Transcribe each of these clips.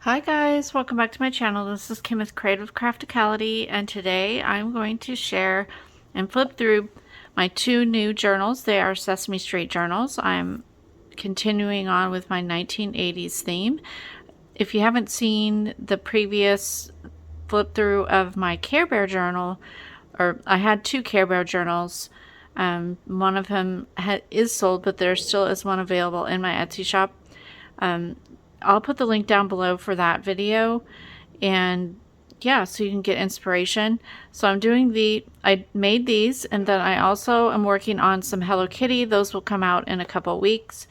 Hi guys, welcome back to my channel. This is Kim with Creative Crafticality, and today I'm going to share and flip through my two new journals. They are Sesame Street journals. I'm continuing on with my 1980s theme. If you haven't seen the previous flip through of my Care Bear journal, or I had two Care Bear journals. One of them is sold, but there still is one available in my Etsy shop. I'll put the link down below for that video, and yeah, so you can get inspiration. So I made these, and then I also am working on some Hello Kitty. Those will come out in a couple weeks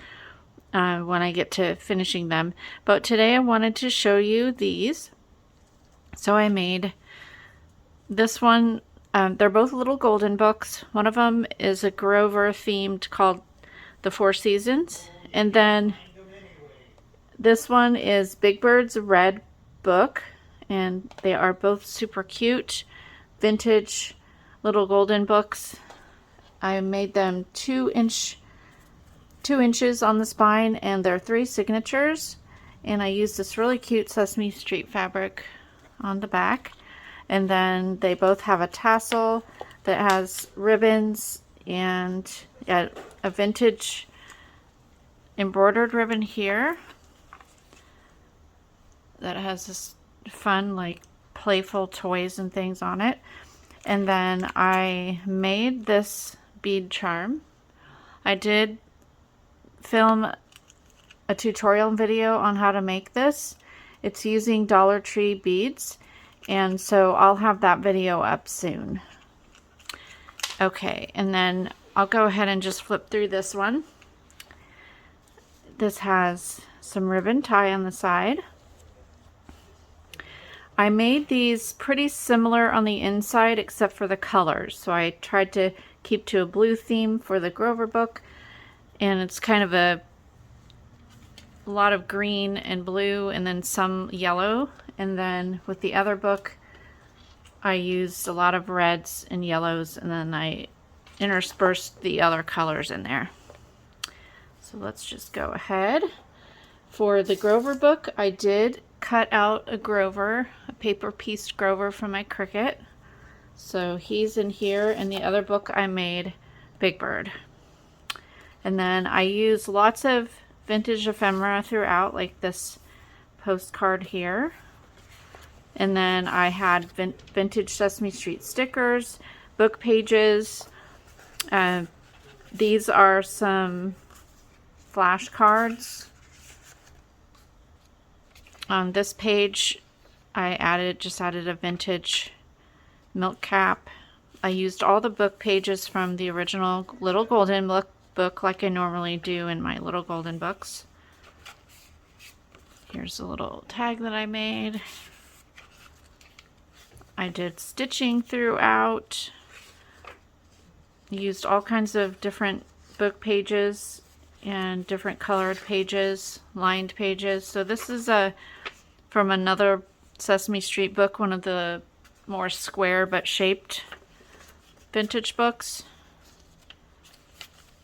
when I get to finishing them. But today I wanted to show you these. So I made this one. They're both little golden books. One of them is a Grover themed called The Four Seasons, and then this one is Big Bird's Red book, and they are both super cute, vintage little golden books. I made them 2 inches on the spine, and they're 3 signatures. And I used this really cute Sesame Street fabric on the back. And then they both have a tassel that has ribbons and a vintage embroidered ribbon here that has this fun, like, playful toys and things on it. And then I made this bead charm. I did film a tutorial video on how to make this. It's using Dollar Tree beads, and so I'll have that video up soon. Okay, and then I'll go ahead and just flip through this one. This has some ribbon tie on the side. I made these pretty similar on the inside except for the colors. So I tried to keep to a blue theme for the Grover book, and it's kind of a lot of green and blue and then some yellow. And then with the other book I used a lot of reds and yellows, and then I interspersed the other colors in there. So let's just go ahead. For the Grover book, I did cut out a Grover, a paper piece Grover from my Cricut. So he's in here, and the other book I made Big Bird. And then I used lots of vintage ephemera throughout, like this postcard here. And then I had vintage Sesame Street stickers, book pages. These are some flashcards. On this page, I just added a vintage milk cap. I used all the book pages from the original Little Golden book like I normally do in my Little Golden books. Here's a little tag that I made. I did stitching throughout. Used all kinds of different book pages and different colored pages, lined pages. So this is from another Sesame Street book, one of the more square but shaped vintage books.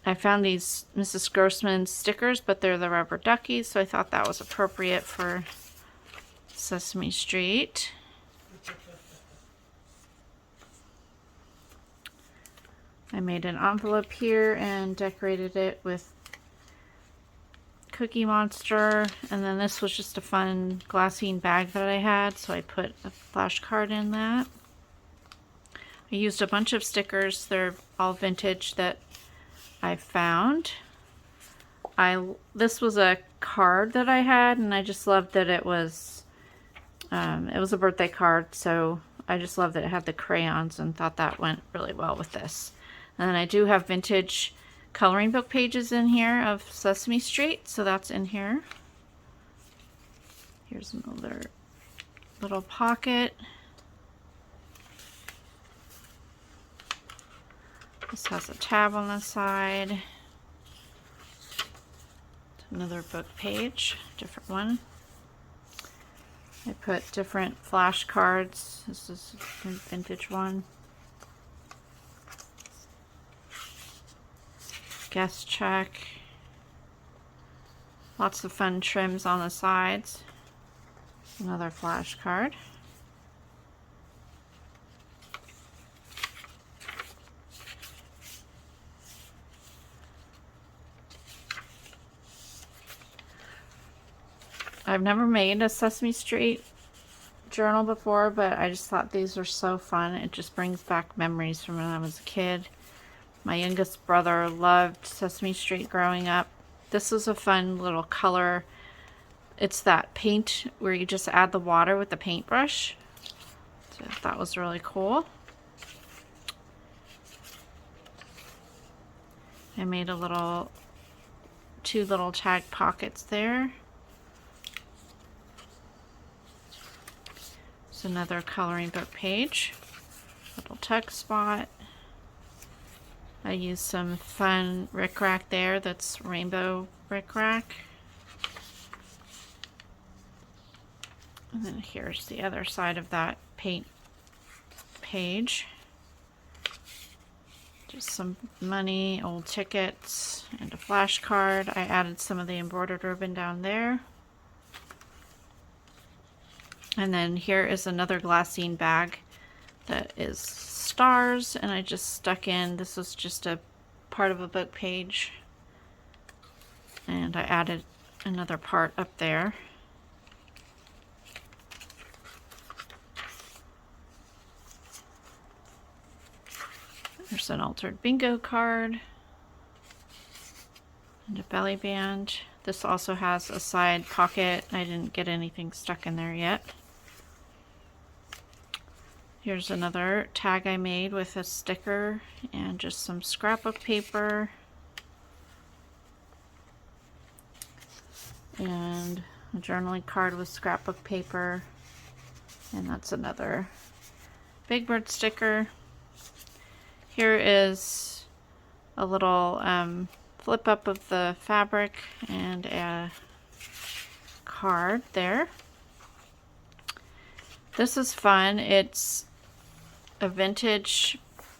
I found these Mrs. Grossman stickers, but they're the rubber duckies, so I thought that was appropriate for Sesame Street. I made an envelope here and decorated it with Cookie Monster, and then this was just a fun glassine bag that I had, so I put a flashcard in that. I used a bunch of stickers. They're all vintage that I found. This was a card that I had, and I just loved that it was a birthday card, so I just loved that it had the crayons and thought that went really well with this. And then I do have vintage coloring book pages in here of Sesame Street, so that's in here. Here's another little pocket. This has a tab on the side. Another book page, different one. I put different flashcards. This is a vintage one. Guest check. Lots of fun trims on the sides. Another flashcard. I've never made a Sesame Street journal before, but I just thought these were so fun. It just brings back memories from when I was a kid. My youngest brother loved Sesame Street growing up. This is a fun little color. It's that paint where you just add the water with the paintbrush. So that was really cool. I made two little tag pockets there. It's another coloring book page. Little tuck spot. I used some fun rickrack there. That's rainbow rickrack. And then here's the other side of that paint page. Just some money, old tickets, and a flashcard. I added some of the embroidered ribbon down there. And then here is another glassine bag that is stars, and I just stuck in, this was just a part of a book page, and I added another part up there. There's an altered bingo card and a belly band. This also has a side pocket. I didn't get anything stuck in there yet. Here's another tag I made with a sticker and just some scrapbook paper. And a journaling card with scrapbook paper. And that's another Big Bird sticker. Here is a little flip up of the fabric and a card there. This is fun. It's a vintage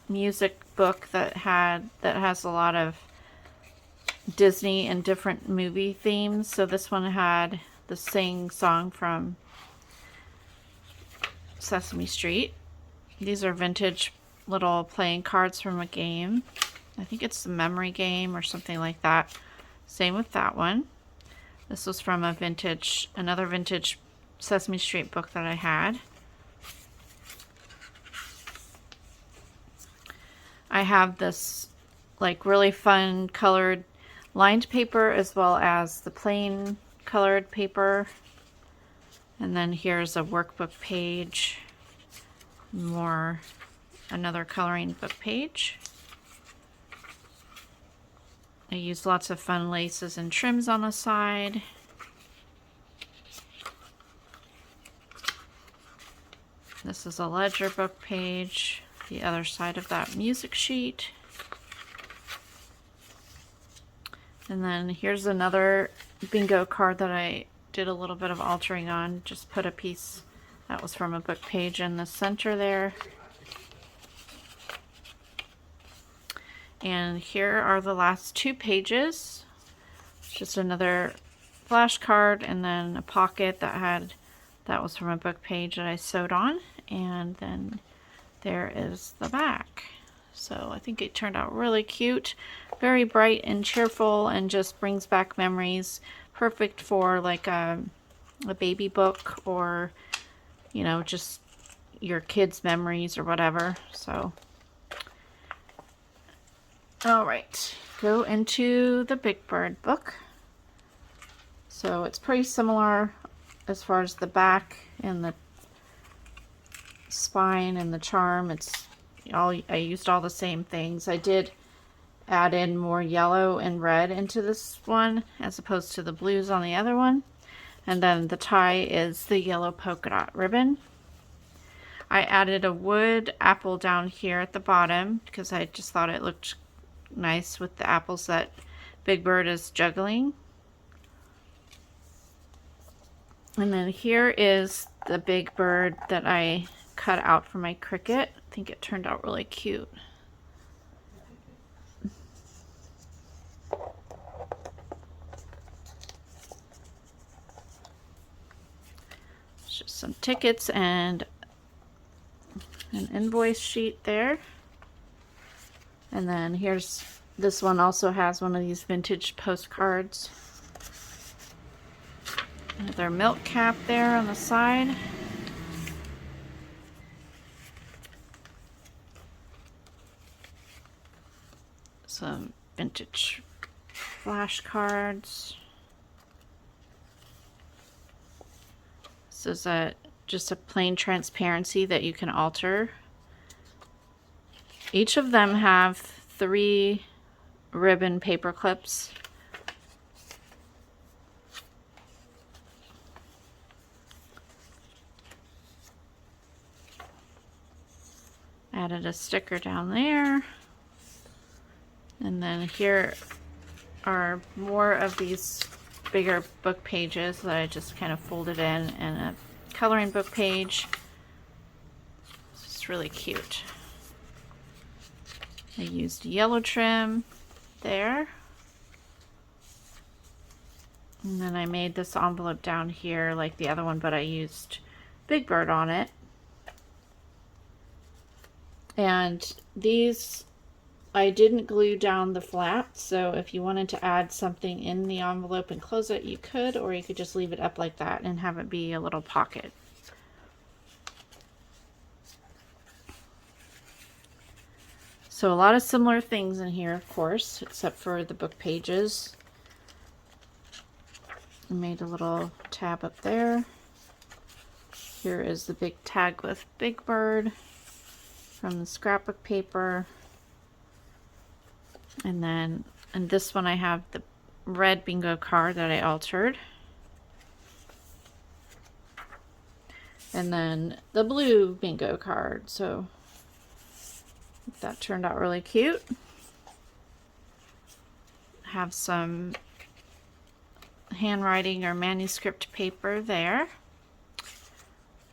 music book that has a lot of Disney and different movie themes. So this one had the sing song from Sesame Street. These are vintage little playing cards from a game. I think it's the memory game or something like that. Same with that one. This was from another vintage Sesame Street book that I had. I have this like really fun colored lined paper as well as the plain colored paper. And then here's a workbook page. Another coloring book page. I used lots of fun laces and trims on the side. This is a ledger book page, the other side of that music sheet. And then here's another bingo card that I did a little bit of altering on. Just put a piece that was from a book page in the center there. And here are the last two pages. Just another flashcard and then a pocket that was from a book page that I sewed on. And then there is the back. So I think it turned out really cute. Very bright and cheerful and just brings back memories. Perfect for like a baby book or, you know, just your kids' memories or whatever. So all right, go into the Big Bird book. So it's pretty similar as far as the back and the spine and the charm. I used all the same things. I did add in more yellow and red into this one as opposed to the blues on the other one. And then the tie is the yellow polka dot ribbon. I added a wood apple down here at the bottom because I just thought it looked nice with the apples that Big Bird is juggling. And then here is the Big Bird that I cut out for my Cricut. I think it turned out really cute. some tickets and an invoice sheet there. And then here's, this one also has one of these vintage postcards. Another milk cap there on the side. Some vintage flashcards. This is just a plain transparency that you can alter. Each of them have 3 ribbon paper clips. Added a sticker down there. And then here are more of these bigger book pages that I just kind of folded in, and a coloring book page. It's really cute. I used yellow trim there. And then I made this envelope down here like the other one, but I used Big Bird on it. And these, I didn't glue down the flap, so if you wanted to add something in the envelope and close it, you could, or you could just leave it up like that and have it be a little pocket. So a lot of similar things in here, of course, except for the book pages. I made a little tab up there. Here is the big tag with Big Bird from the scrapbook paper. And then in this one I have the red bingo card that I altered. And then the blue bingo card. So that turned out really cute. Have some handwriting or manuscript paper there.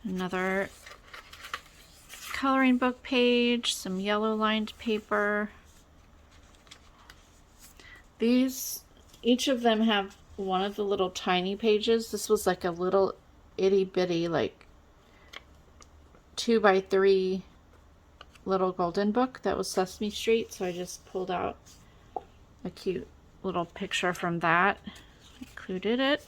Another coloring book page, some yellow lined paper. These, each of them have one of the little tiny pages. This was like a little itty bitty, like 2x3 little golden book that was Sesame Street, so I just pulled out a cute little picture from that, included it.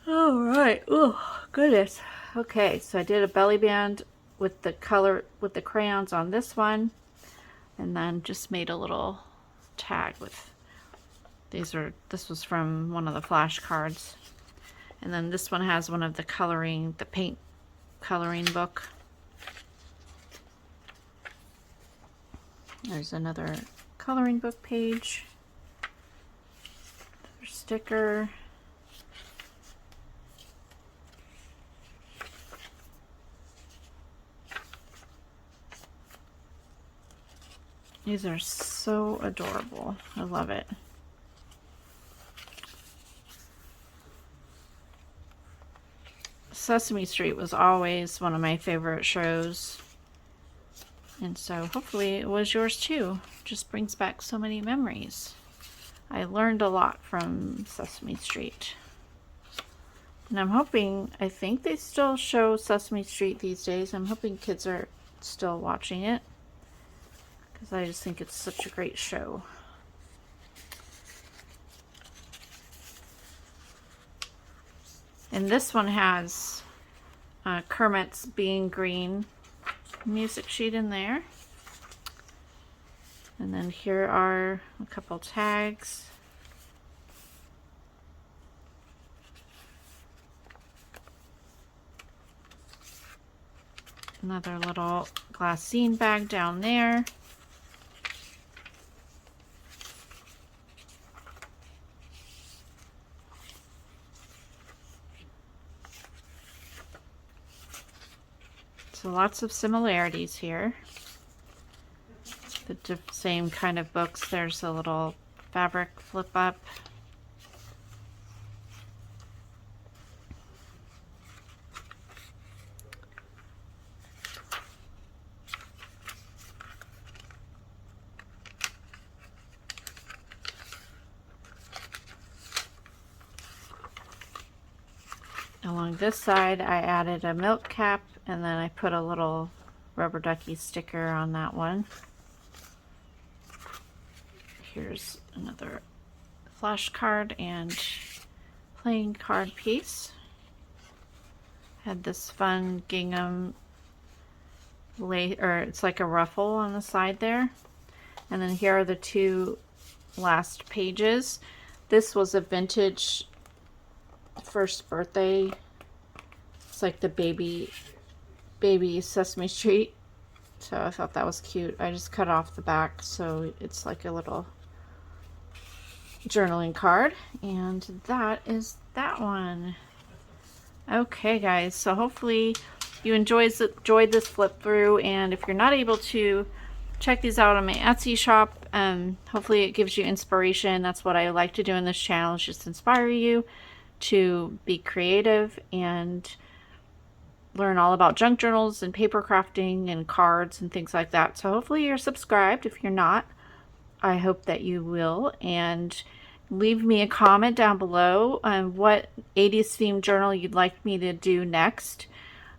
All right. Oh goodness. Okay, so I did a belly band with the color, with the crayons on this one, and then just made a little tag with these. This was from one of the flashcards, and then this one has one of the coloring, the paint coloring book. There's another coloring book page, another sticker. These are so adorable. I love it. Sesame Street was always one of my favorite shows. And so hopefully it was yours too. Just brings back so many memories. I learned a lot from Sesame Street. And I'm hoping, I think they still show Sesame Street these days. I'm hoping kids are still watching it, because I just think it's such a great show. And this one has Kermit's Being Green music sheet in there. And then here are a couple tags. Another little glassine bag down there. So lots of similarities here. The same kind of books. There's a little fabric flip up. Along this side, I added a milk cap, and then I put a little rubber ducky sticker on that one. Here's another flashcard and playing card piece. Had this fun gingham it's like a ruffle on the side there. And then here are the two last pages. This was a vintage first birthday. It's like the baby Sesame Street. So I thought that was cute. I just cut off the back so it's like a little journaling card. And that is that one. Okay guys, so hopefully you enjoyed this flip through, and if you're not able to check these out on my Etsy shop, hopefully it gives you inspiration. That's what I like to do in this channel, is just inspire you to be creative and learn all about junk journals and paper crafting and cards and things like that. So hopefully you're subscribed. If you're not, I hope that you will, and leave me a comment down below on what 80s themed journal you'd like me to do next.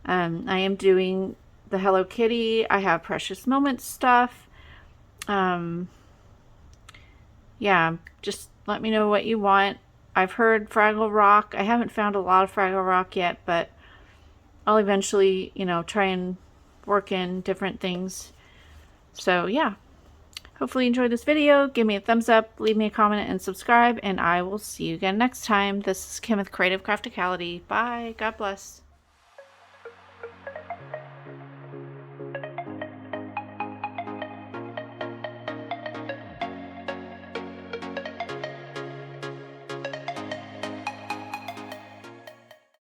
I am doing the Hello Kitty. I have Precious Moments stuff. Yeah, just let me know what you want. I've heard Fraggle Rock. I haven't found a lot of Fraggle Rock yet, but I'll eventually, you know, try and work in different things. So yeah, hopefully you enjoyed this video. Give me a thumbs up, leave me a comment, and subscribe, and I will see you again next time. This is Kim with Creative Crafticality. Bye. God bless.